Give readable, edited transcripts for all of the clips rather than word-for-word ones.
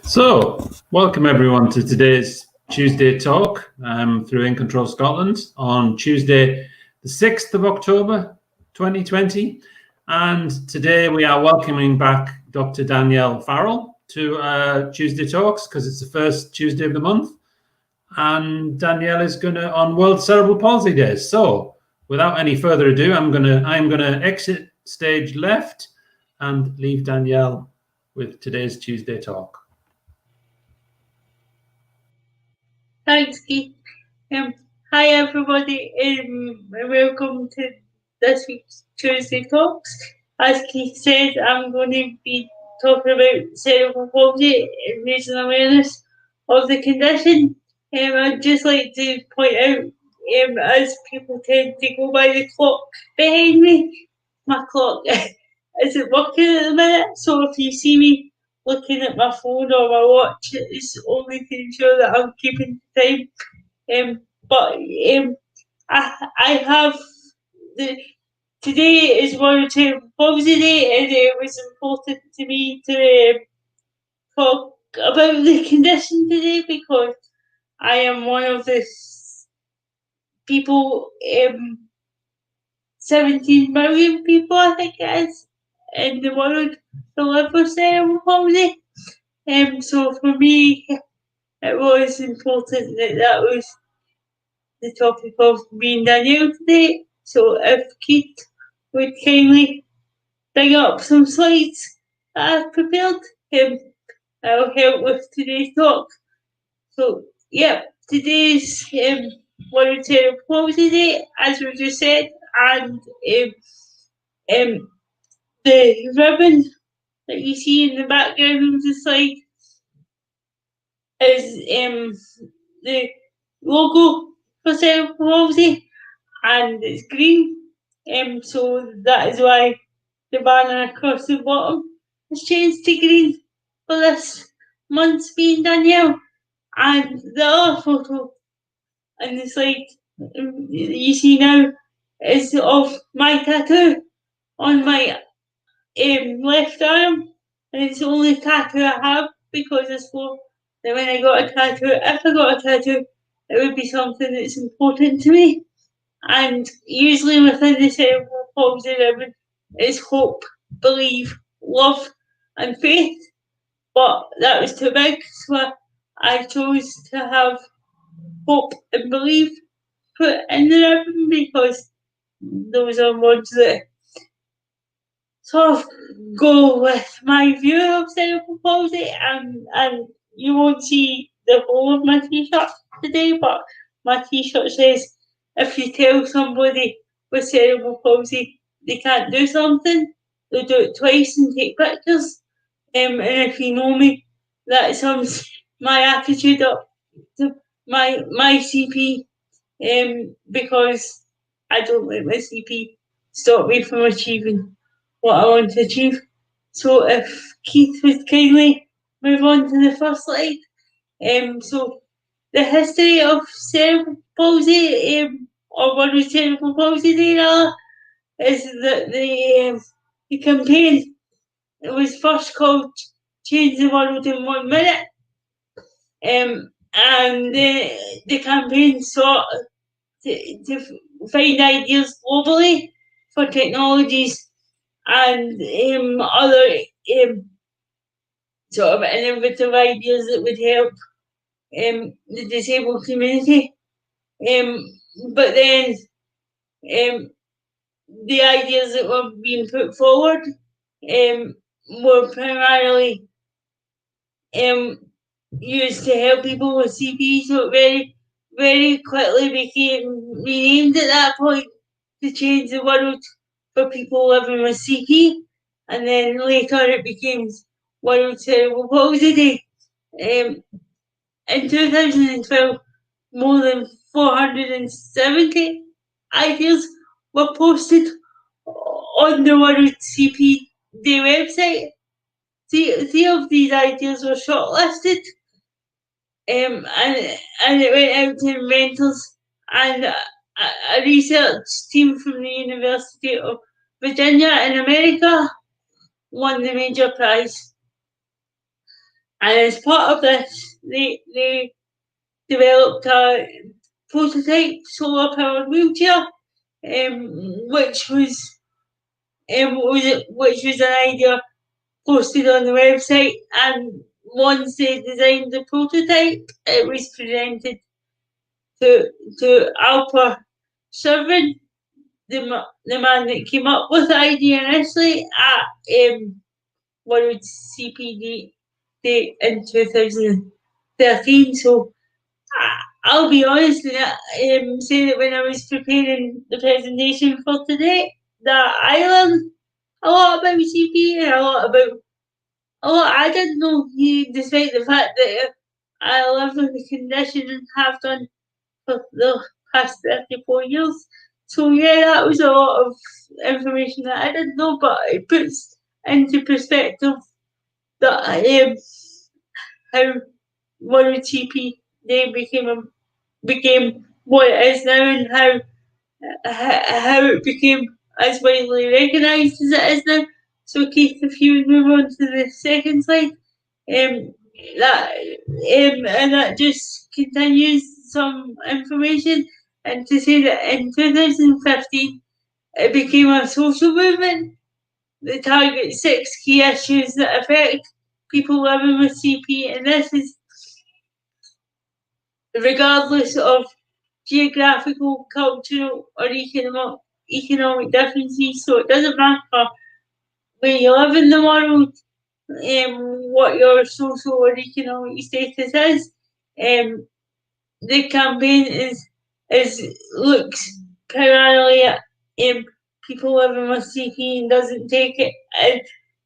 So, welcome everyone to today's Tuesday talk through In Control Scotland on Tuesday, the 6th of October 2020. And today we are welcoming back Dr. Danielle Farrel to Tuesday Talks because it's the first Tuesday of the month. And Danielle is on World Cerebral Palsy Day. So, without any further ado, I'm gonna exit stage left and leave Danielle with today's Tuesday talk. Thanks, Keith. Hi, everybody, and welcome to this week's Tuesday Talks. As Keith said, I'm going to be talking about cerebral palsy and raising awareness of the condition. I'd just like to point out, as people tend to go by the clock behind me, my clock isn't working at the minute, so if you see me looking at my phone or my watch, it's only to ensure that I'm keeping time. I have today is World Cerebral Palsy Day, and it was important to me to talk about the condition today because I am one of the people, 17 million people, I think it is, in the world who live with cerebral palsy. So for me, it was important that was the topic of being Danielle today. So if Keith would kindly bring up some slides that I've prepared, I'll help with today's talk. So yeah, today's World Cerebral Palsy Day, as we just said, and the ribbon that you see in the background of the slide is the logo for cerebral palsy, and it's green. So that is why the banner across the bottom has changed to green for this month's being Danielle. And the other photo in the slide you see now is of my tattoo on my left arm, and it's the only tattoo I have because I swore that when I got a tattoo, if I got a tattoo, it would be something that's important to me. And usually within the cerebral palsy ribbon is hope, believe, love, and faith. But that was too big, so I chose to have hope and believe put in the ribbon because those are words that sort of go with my view of cerebral palsy, and you won't see the whole of my t-shirt today, but my t-shirt says, if you tell somebody with cerebral palsy they can't do something, they'll do it twice and take pictures. And if you know me, that sums my attitude up to my CP, because I don't let my CP stop me from achieving what I want to achieve. So if Keith would kindly move on to the first slide. So the history of cerebral palsy, or World Cerebral Palsy Day, is that the campaign was first called Change the World in 1 Minute. And the campaign sought to find ideas globally for technologies and other sort of innovative ideas that would help the disabled community. But then the ideas that were being put forward were primarily used to help people with CP, so it very, very quickly became renamed at that point to change the world for people living with CP, and then later it became World Cerebral Palsy Day. In 2012, more than 470 ideas were posted on the World CP Day website. Three of these ideas were shortlisted, and it went out to inventors, and a research team from the University of Virginia in America won the major prize. And as part of this, they developed a prototype solar-powered wheelchair, which was an idea posted on the website. And once they designed the prototype, it was presented to Alper Servin, the man that came up with the idea initially at World CPD Day in 2013. So I'll be honest and say that when I was preparing the presentation for today, that I learned a lot about CP and a lot I didn't know, despite the fact that I live with the condition and have done for the past 34 years. So yeah, that was a lot of information that I didn't know, but it puts into perspective that how World TP Day became what it is now, and how it became as widely recognised as it is now. So Keith, if you would move on to the second slide, and that just continues some information, and to say that in 2015 it became a social movement that targets 6 key issues that affect people living with CP, and this is regardless of geographical, cultural, or economic differences. So it doesn't matter where you live in the world, what your social or economic status is. The campaign is looks primarily at people living with CP and doesn't take it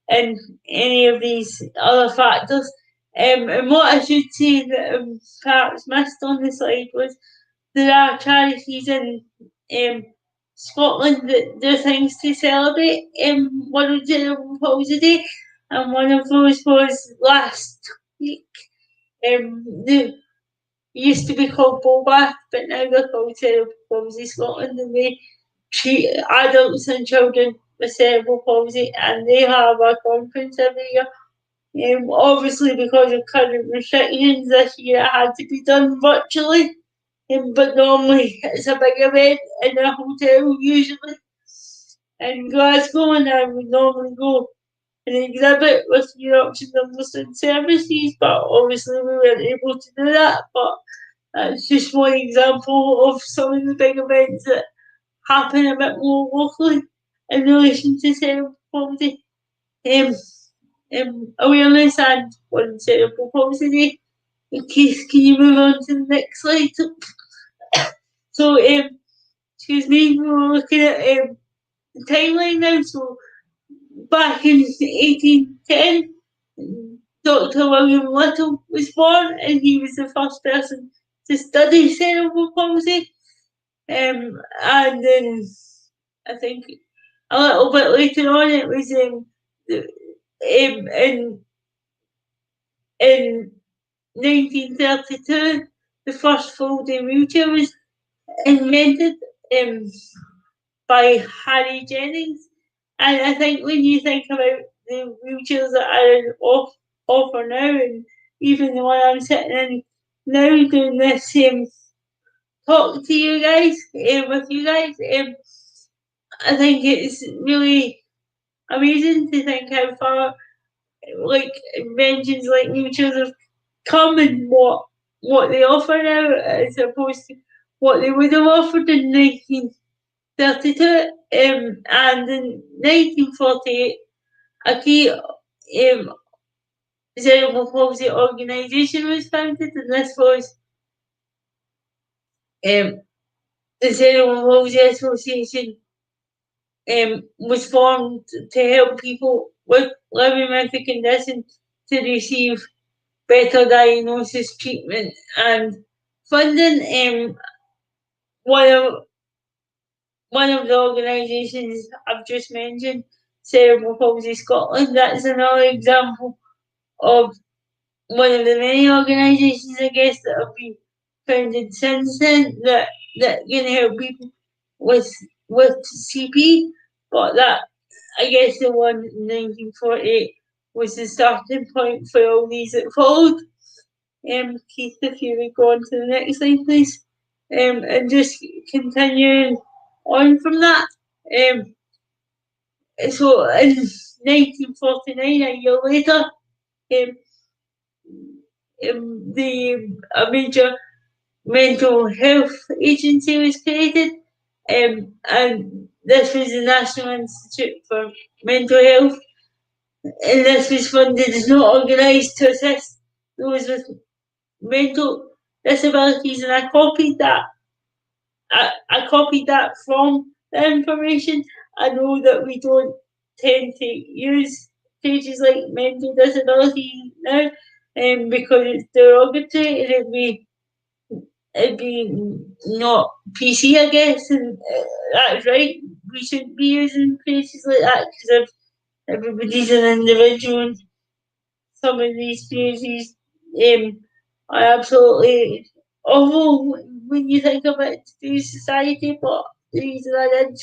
in any of these other factors. And what I should say that perhaps missed on the slide was there are charities in Scotland that do things to celebrate World Cerebral Palsy Day, and one of those was last week. They used to be called Bobath, but now they're called Cerebral Palsy Scotland, and they treat adults and children with cerebral palsy, and they have a conference every year. Obviously, because of current restrictions, this year it had to be done virtually. But normally it's a big event in a hotel, usually in Glasgow, and I would normally go and exhibit with Europe's understood services, but obviously we weren't able to do that. But that's just one example of some of the big events that happen a bit more locally in relation to cerebral palsy awareness and on Cerebral Palsy Day. Keith, can you move on to the next slide? So, excuse me, we're looking at the timeline now. So, back in 1810, Dr. William Little was born, and he was the first person to study cerebral palsy. And then I think a little bit later on, it was in 1932, the first folding wheelchair was invented by Harry Jennings. And I think when you think about the wheelchairs that are offer now, and even the one I'm sitting in now doing this talk to you guys, with you guys, I think it's really amazing to think how far like inventions like wheelchairs have come, and what they offer now as opposed to what they would have offered in 1932. And in 1948, a key cerebral palsy organisation was founded, and this was the Cerebral Palsy Association. Was formed to help people living with the condition to receive better diagnosis, treatment, and funding. One of the organisations I've just mentioned, Cerebral Palsy Scotland, that's another example of one of the many organisations, I guess, that have been founded since then that can help people with CP. But that, I guess, the one in 1948 was the starting point for all these that followed. Keith, if you would go on to the next slide, please. And just continuing on from that. So in 1949, a year later, a major mental health agency was created, and this was the National Institute for Mental Health, and this was funded and not organised to assist those with mental disabilities, and I copied that. I copied that from the information. I know that we don't tend to use pages like mental disability now, because it's derogatory and it'd be not PC, I guess, and that's right. We shouldn't be using pages like that because everybody's an individual, and some of these pages are absolutely awful when you think about today's society, but the reason I did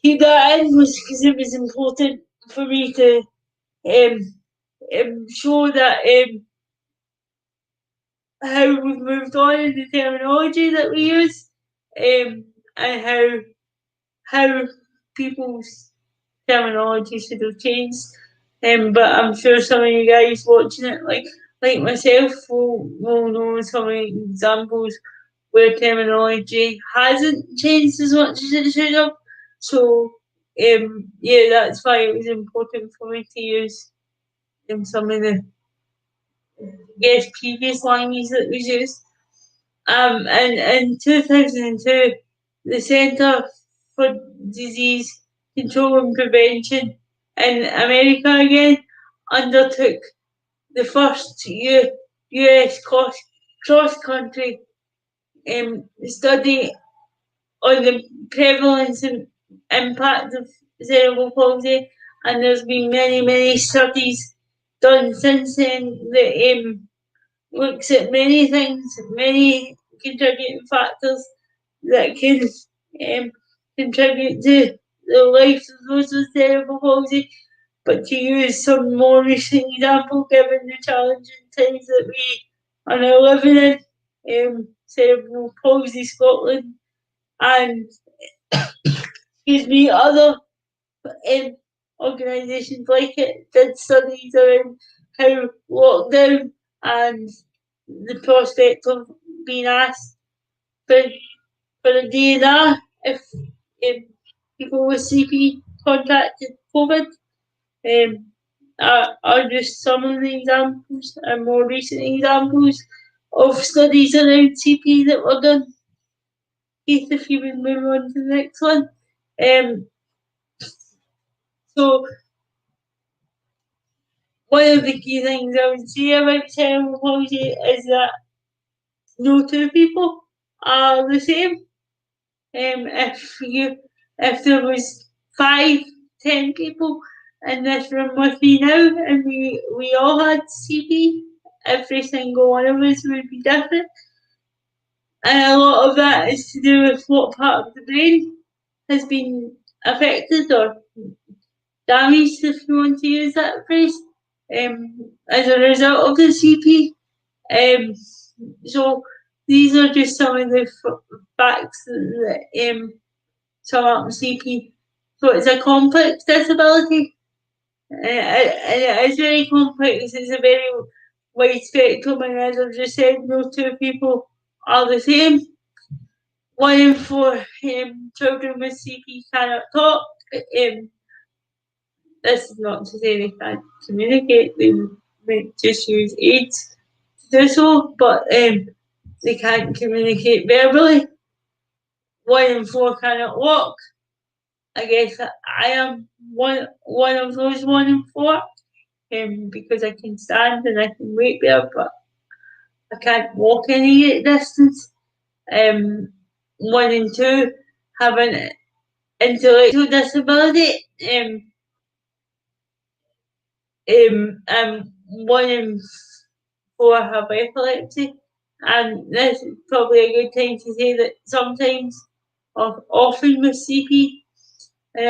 keep that in was because it was important for me to show that how we've moved on in the terminology that we use, and how people's terminology should have changed. But I'm sure some of you guys watching it, like myself, will know some examples where terminology hasn't changed as much as it should have. So yeah, that's why it was important for me to use some of the previous language that was used. And in 2002, the Centre for Disease Control and Prevention in America again undertook the first US cross-country study on the prevalence and impact of cerebral palsy, and there's been many studies done since then that looks at many things, many contributing factors that can contribute to the lives of those with cerebral palsy. But to use some more recent example, given the challenging times that we are now living in, Cerebral Palsy Scotland and other organisations like it did studies around how lockdown and the prospect of being asked for a DNA if people with CP contracted COVID are just some of the examples and more recent examples of studies around CP that were done. Keith, if you would move on to the next one. So one of the key things I would say about cerebral palsy is that no two people are the same. If there was 5, 10 people in this room with me now, and we all had CP, every single one of us would be different. And a lot of that is to do with what part of the brain has been affected or damaged, if you want to use that phrase, as a result of the CP. So these are just some of the facts that sum up CP. So it's a complex disability. It's very complex. It's a very wide spectrum, and as I've just said, no two people are the same. 1 in 4 children with CP cannot talk. This is not to say they can't communicate. They might just use aids to do so, but they can't communicate verbally. 1 in 4 cannot walk. I guess I am one of those 1 in 4, because I can stand and I can wait there, but I can't walk any distance. 1 in 2 have an intellectual disability. 1 in 4 have epilepsy, and this is probably a good time to say that sometimes, or often with CP, and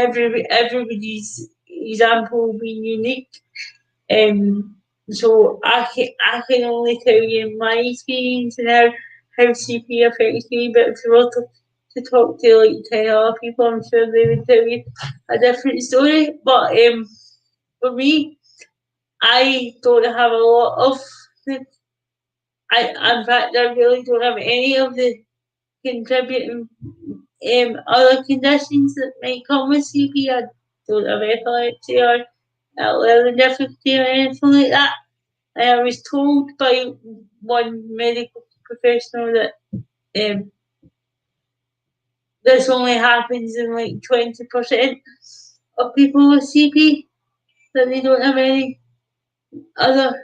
everybody's example being unique. So I can only tell you my experience and how CP affects me, but if you were to talk to like 10 other people, I'm sure they would tell you a different story. But for me, I don't have a lot of in fact, I really don't have any of the contributing other conditions that might come with CP. I don't have epilepsy or learning difficulty or anything like that. And I was told by one medical professional that this only happens in like 20% of people with CP, that they don't have any other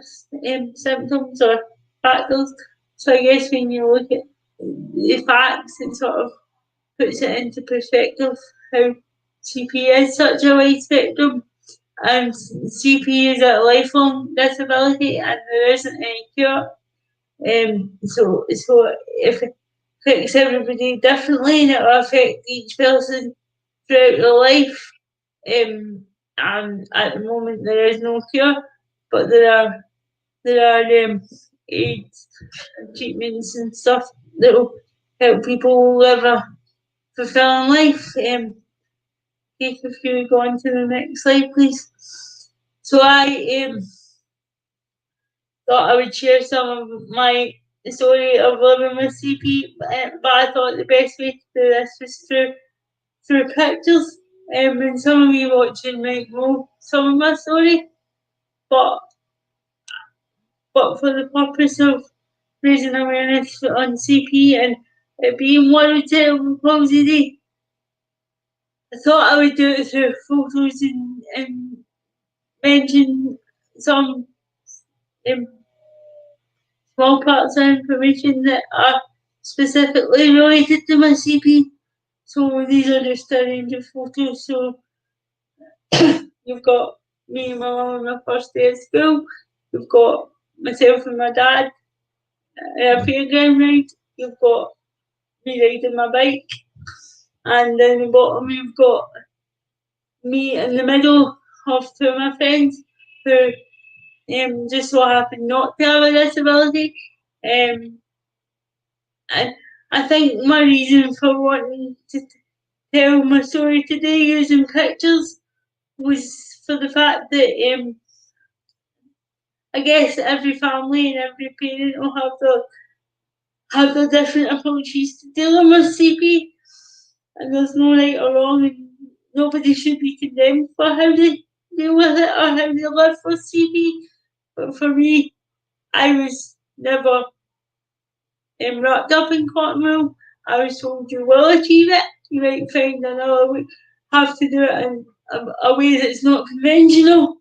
symptoms or factors. So I guess when you look at the facts, it sort of puts it into perspective how CP is such a wide spectrum, and CP is a lifelong disability and there isn't any cure. So if it affects everybody differently and it will affect each person throughout their life. And at the moment there is no cure, but there are aids and treatments and stuff that will help people live a fulfilling life. Kate, if you go on to the next slide, please. So I thought I would share some of my story of living with CP, but I thought the best way to do this was through pictures. And some of you watching might know some of my story, but for the purpose of raising awareness on CP and it being World Cerebral Palsy Day, I thought I would do it through photos and mention some small parts of information that are specifically related to my CP. So these are just a range of photos. So you've got me and my mum on my first day at school. You've got myself and my dad at a fairground ride. You've got me riding my bike. And then the bottom you've got me in the middle of two of my friends who just so happen not to have a disability. And I think my reason for wanting to tell my story today using pictures was for the fact that I guess every family and every parent will have their different approaches to dealing with CP, and there's no right or wrong, and nobody should be condemned for how they deal with it or how they live with CP. But for me, I was never wrapped up in cotton wool. I was told you will achieve it. You might find another way, have to do it in a way that's not conventional,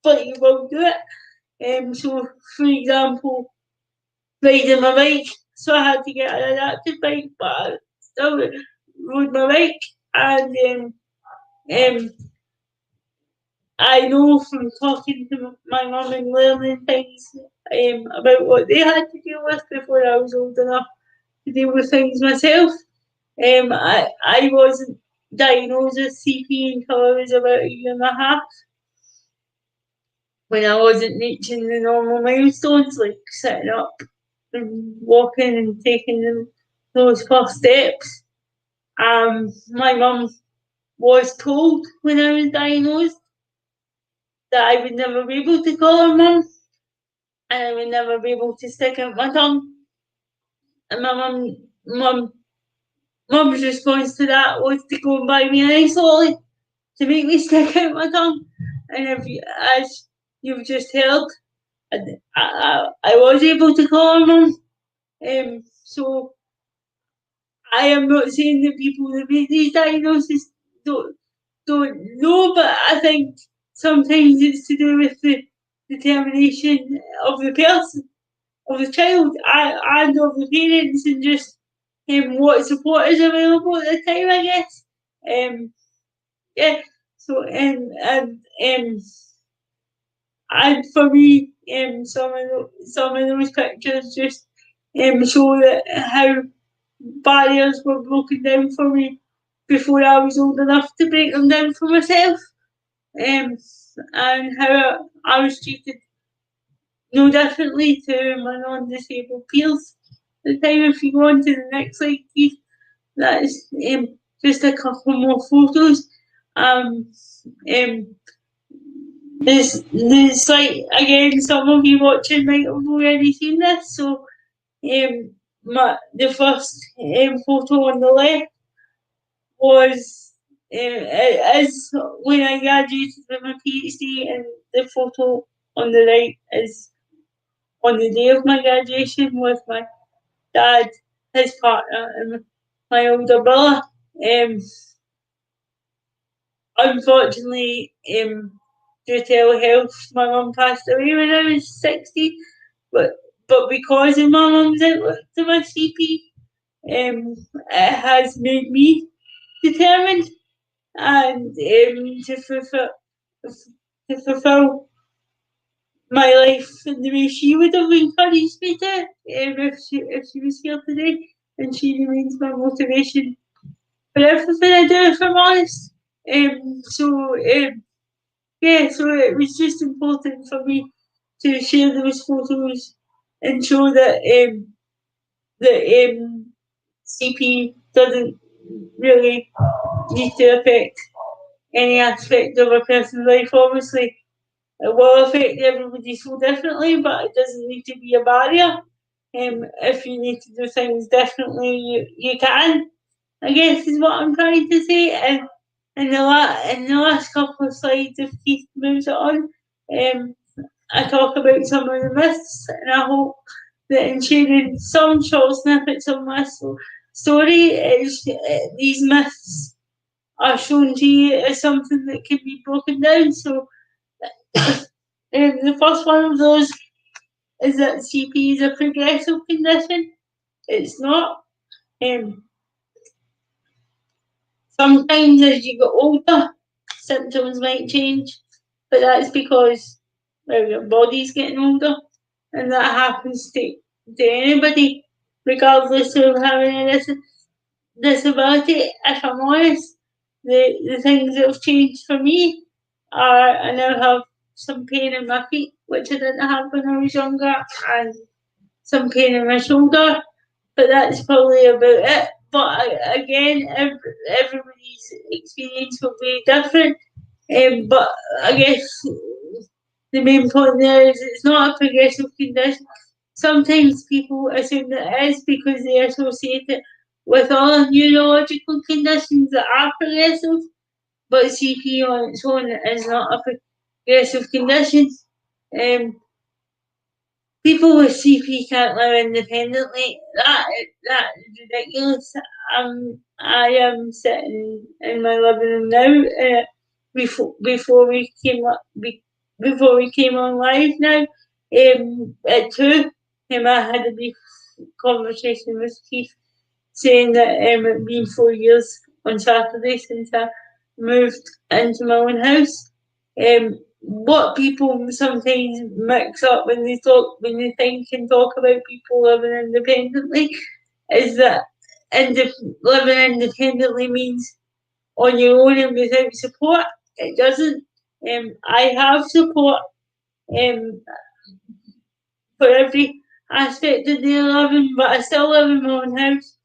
but you will do it. So, for example, riding my bike. So I had to get an adapted bike, but I still rode my bike. And I know from talking to my mum and learning things about what they had to deal with before I was old enough to deal with things myself. I wasn't diagnosed with CP until I was about a year and a half, when I wasn't reaching the normal milestones like sitting up and walking and taking those first steps. My mum was told when I was diagnosed that I would never be able to call her mum, and I would never be able to stick out my tongue. And my mum's response to that was to go and buy me an ice lolly to make me stick out my tongue. And as you've just heard, I was able to call her mum. So I am not saying that people that make these diagnoses don't know, but I think sometimes it's to do with the determination of the person, of the child, and of the parents, and just what support is available at the time, I guess. Yeah. So and for me, some of those pictures just show that how barriers were broken down for me before I was old enough to break them down for myself. and how I was treated no differently to my non-disabled peers. The time, if you go on to the next slide, please, that's just a couple more photos. This like again, some of you watching might have already seen this. So, the first photo on the left was is when I graduated with my PhD, and the photo on the right is on the day of my graduation with my dad, his partner, and my older brother. Unfortunately, due to ill health, my mum passed away when I was 60. But because of my mum's outlook to my CP, it has made me determined and to fulfill my life in the way she would have encouraged me to, if she was here today, and she remains my motivation for everything I do, if I'm honest. So it was just important for me to share those photos and show that CP doesn't really need to affect any aspect of a person's life. Obviously, it will affect everybody so differently, but it doesn't need to be a barrier. If you need to do things differently, you can, I guess, is what I'm trying to say. And in the last couple of slides, if Keith moves it on, I talk about some of the myths, and I hope that in sharing some short snippets of my story, these myths are shown to you as something that can be broken down. So, the first one of those is that CP is a progressive condition. It's not. Sometimes as you get older, symptoms might change, but that's because your body's getting older, and that happens to anybody, regardless of having a disability. If I'm honest, the things that have changed for me are I now have some pain in my feet, which I didn't have when I was younger, and some pain in my shoulder, but that's probably about it. But again, everybody's experience will be different. But I guess the main point there is it's not a progressive condition. Sometimes people assume that it is because they associate it with other neurological conditions that are progressive, but CP on its own is not a progressive condition. People with CP can't live independently. That is ridiculous. I am sitting in my living room now. Before we came before we came on live now. At 2, I had a brief conversation with Keith, saying that it's been 4 years on Saturday since I moved into my own house. What people sometimes mix up when they think and talk about people living independently is that living independently means on your own and without support. It doesn't. I have support for every aspect of daily living, but I still live in my own house.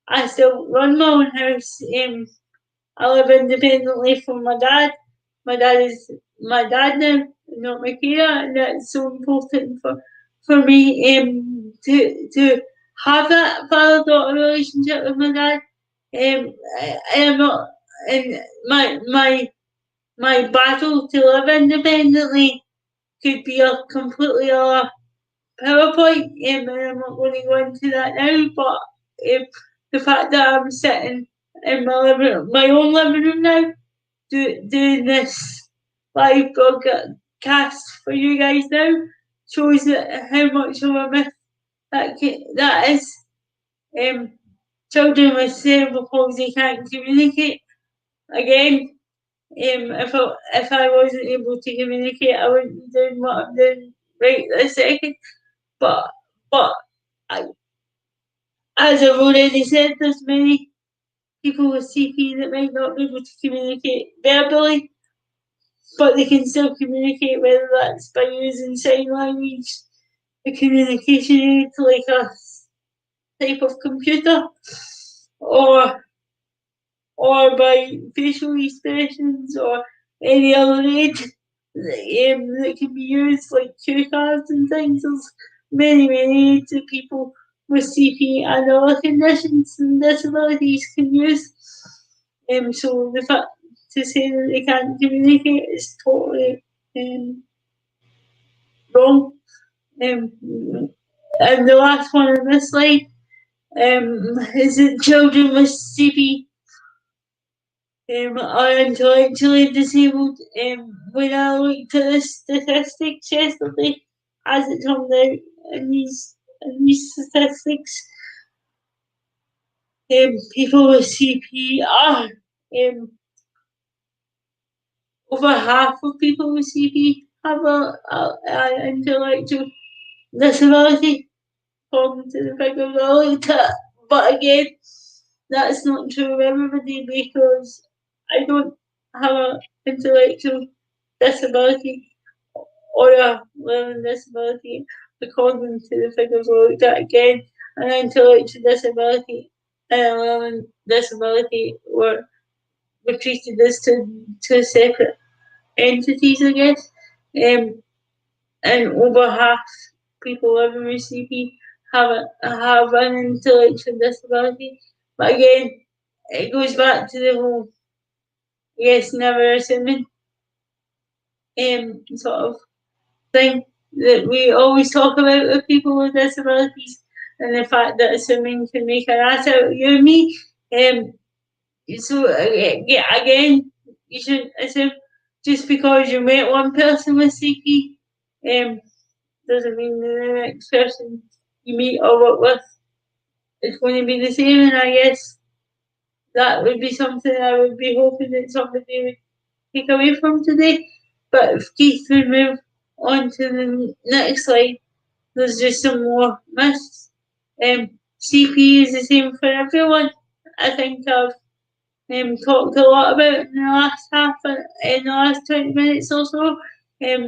I still run my own house. I live independently from my dad. My dad is my dad now, not my carer, and that's so important for me to have that father-daughter relationship with my dad. I am not, and my battle to live independently could be a completely other PowerPoint, and I'm not going to go into that now, but the fact that I'm sitting in my own living room now, doing this live broadcast for you guys now, shows that how much of a myth that is. Children with cerebral palsy can't communicate. Again, if I wasn't able to communicate, I wouldn't be doing what I'm doing right this second. But I, as I've already said, there's many people with CP that might not be able to communicate verbally. but they can still communicate, whether that's by using sign language, a communication aid like a type of computer, or by facial expressions, or any other aid that can be used, like cue cards and things. There's many aids that people with CP and other conditions and disabilities can use. So the fact to say that they can't communicate is totally wrong. And the last one on this slide is that children with CP are intellectually disabled. When I looked at the statistics yesterday, as it turned out in these statistics, people with CP are over half of people with CP have an intellectual disability, according to the figures I looked at. But again, that's not true of everybody, because I don't have an intellectual disability or a learning disability. According to the figures I looked at, again, an intellectual disability and a learning disability were treated as two separate entities, I guess. And over half people living with CP have an intellectual disability. But again, it goes back to the whole yes, never assuming sort of thing that we always talk about with people with disabilities, and the fact that assuming can make an ass out of you and me. So again, you shouldn't assume just because you met one person with CP, doesn't mean the next person you meet or work with is going to be the same. And I guess that would be something I would be hoping that somebody would take away from today. But if Keith would move on to the next slide, there's just some more myths. CP is the same for everyone. I think I've talked a lot about in the last in the last 20 minutes or so. That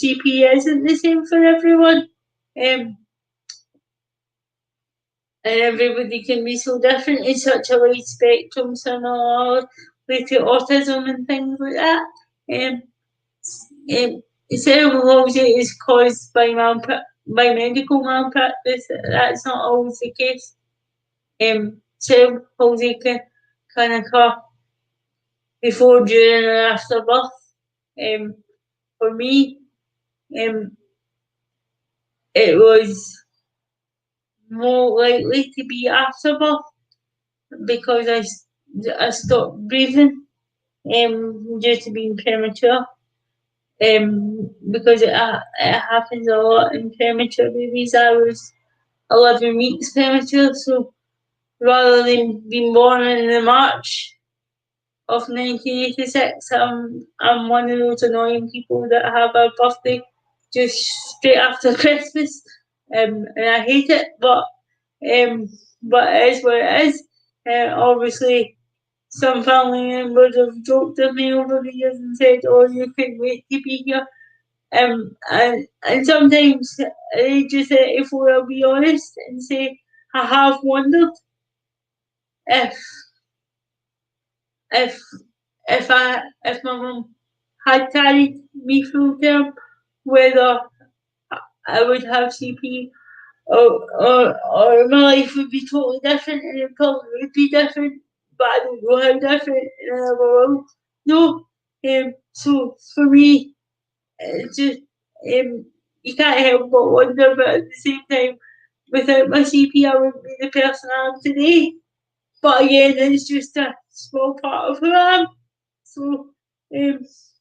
CP isn't the same for everyone. And everybody can be so different. It's such a wide spectrum, similar to autism and things like that. Cerebral palsy is caused by medical malpractice. That's not always the case. Cerebral palsy can occur before, during, or after birth. For me, it was more likely to be after birth, because I stopped breathing due to being premature. Because it happens a lot in premature babies. I was 11 weeks premature, so rather than being born in the March of 1986, I'm one of those annoying people that have a birthday just straight after Christmas, and I hate it, but it is what it is. Obviously, some family members have joked at me over the years and said, "Oh, you couldn't wait to be here." And sometimes they just say, if we'll be honest, and say, I have wondered if if if my mum had carried me full term, whether I would have CP, or my life would be totally different, and it probably would be different, but I don't know how different, and I will know. So for me, it's just you can't help but wonder, but at the same time, without my CP, I wouldn't be the person I am today. But again, it's just a small part of who I am. So,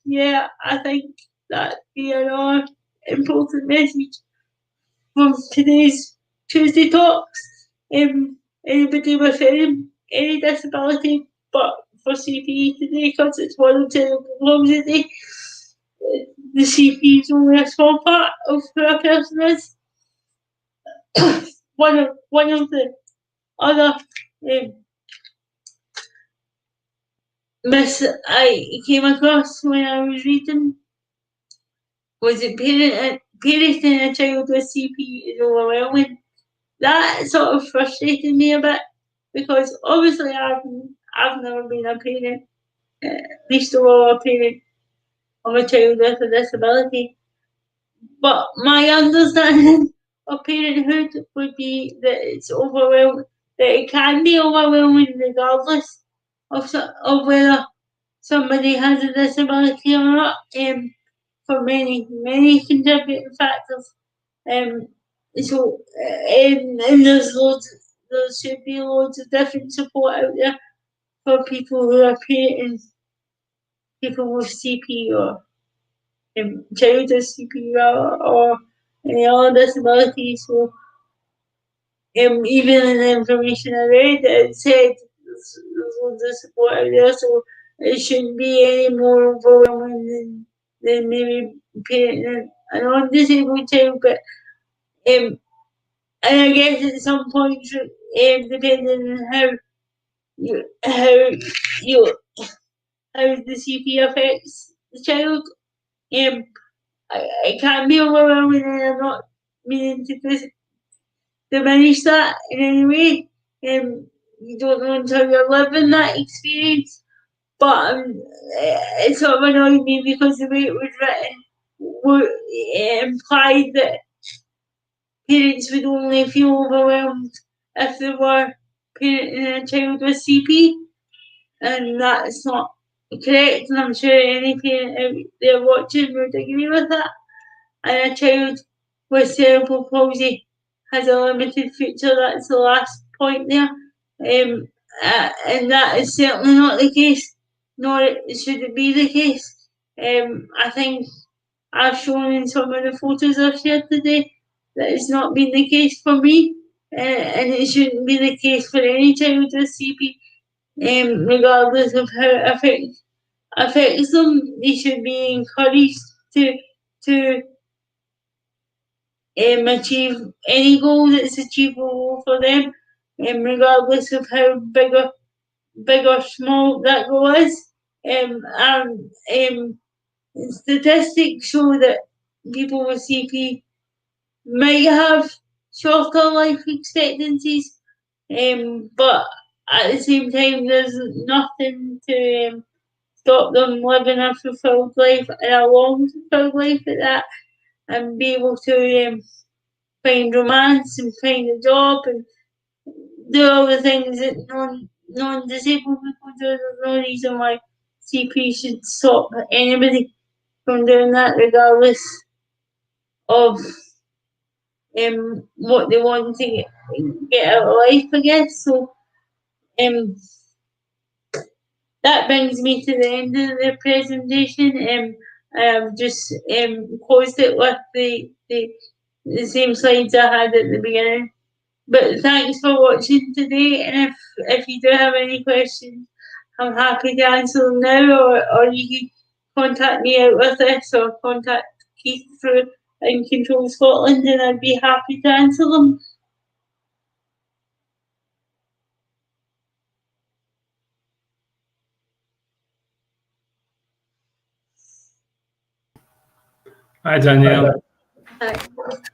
yeah, I think that'd be another important message from today's Tuesday Talks. Anybody with any disability, but for CP today, because it's World Cerebral Palsy today, the CP is only a small part of who a person is. one of the other miss I came across when I was reading was it parenting a child with CP is overwhelming. That sort of frustrated me a bit because obviously I've never been a parent, least of all a parent of a child with a disability. But my understanding of parenthood would be that it's overwhelming, that it can be overwhelming regardless of whether somebody has a disability or not. For many contributing factors. Um, and there should be loads of different support out there for people who are parenting people with CP or child with CP or any other disability. So, even in the information I read, it said there's loads of support out there, so it shouldn't be any more overwhelming than maybe parenting an undisabled child. But and I guess at some point, depending on you how the CP affects the child, it can be overwhelming, and I'm not meaning to diminish that in any way. You don't know until you're living that experience, but it sort of annoyed me because the way it was written implied that parents would only feel overwhelmed if they were parenting a child with CP, and that's not correct. And I'm sure any parent out there watching would agree with that. And a child with cerebral palsy has a limited future. That's the last point there. And that is certainly not the case, nor should it be the case. I think I've shown in some of the photos I've shared today that it's not been the case for me, and it shouldn't be the case for any child with CP, regardless of how it affects them. They should be encouraged to achieve any goal that's achievable for them, regardless of how big or small that goal is. And statistics show that people with CP might have shorter life expectancies, but at the same time, there's nothing to stop them living a fulfilled life and a long fulfilled life at that, and be able to find romance and find a job and do all the things that non-disabled people do. There's no reason why CP should stop anybody from doing that, regardless of what they want to get out of life, I guess. So that brings me to the end of the presentation. I've just closed it with the same slides I had at the beginning. But thanks for watching today, and if you do have any questions, I'm happy to answer them now, or you can contact me out with this, or contact Keith through In Control Scotland, and I'd be happy to answer them. Hi, Danielle. Hi.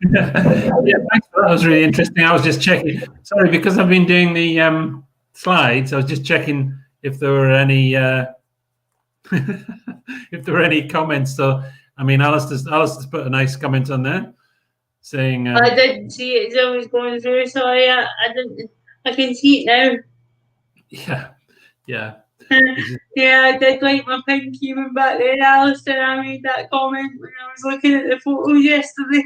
Yeah, thanks for that. That was really interesting. I was just checking. Sorry, because I've been doing the slides. I was just checking if there were any if there were any comments. So, I mean, Alistair's put a nice comment on there, saying I didn't see it as I was going through, so I didn't. I can see it now. Yeah. Yeah, I did like my pink even back then, Alistair. I made that comment when I was looking at the photos yesterday.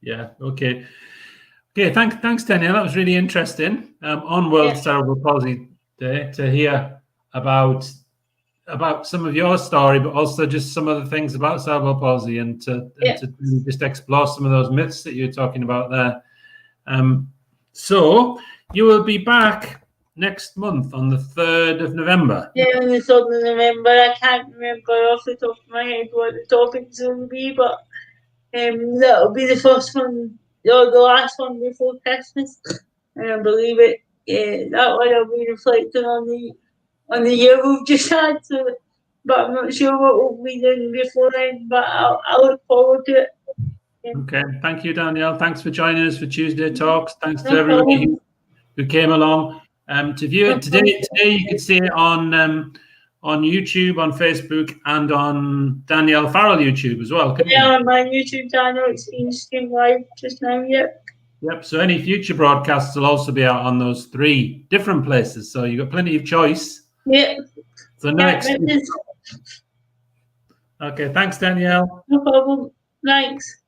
Yeah. Okay. Thanks, Danielle. That was really interesting. On World Cerebral Palsy Day to hear about some of your story, but also just some of the things about cerebral palsy, and to just explore some of those myths that you're talking about there. So you will be back next month on the 3rd of November. Yeah, on the 3rd of November. I can't remember off the top of my head what the topics will be, but that'll be the first one, or the last one before Christmas. And I believe that one will be reflecting on on the year we've just had. So, but I'm not sure what we'll be doing before then. But I look forward to it. Okay, thank you, Danielle. Thanks for joining us for Tuesday Talks. Thanks to No everybody problem. who came along. To view it today, you can see it on YouTube, on Facebook, and on Danielle Farrel YouTube as well. Yeah, on my YouTube channel, it's being streamed live just now. Yep. Yep. So any future broadcasts will also be out on those 3 different places. So you've got plenty of choice. Yep. So next. Okay. Thanks, Danielle. No problem. Thanks.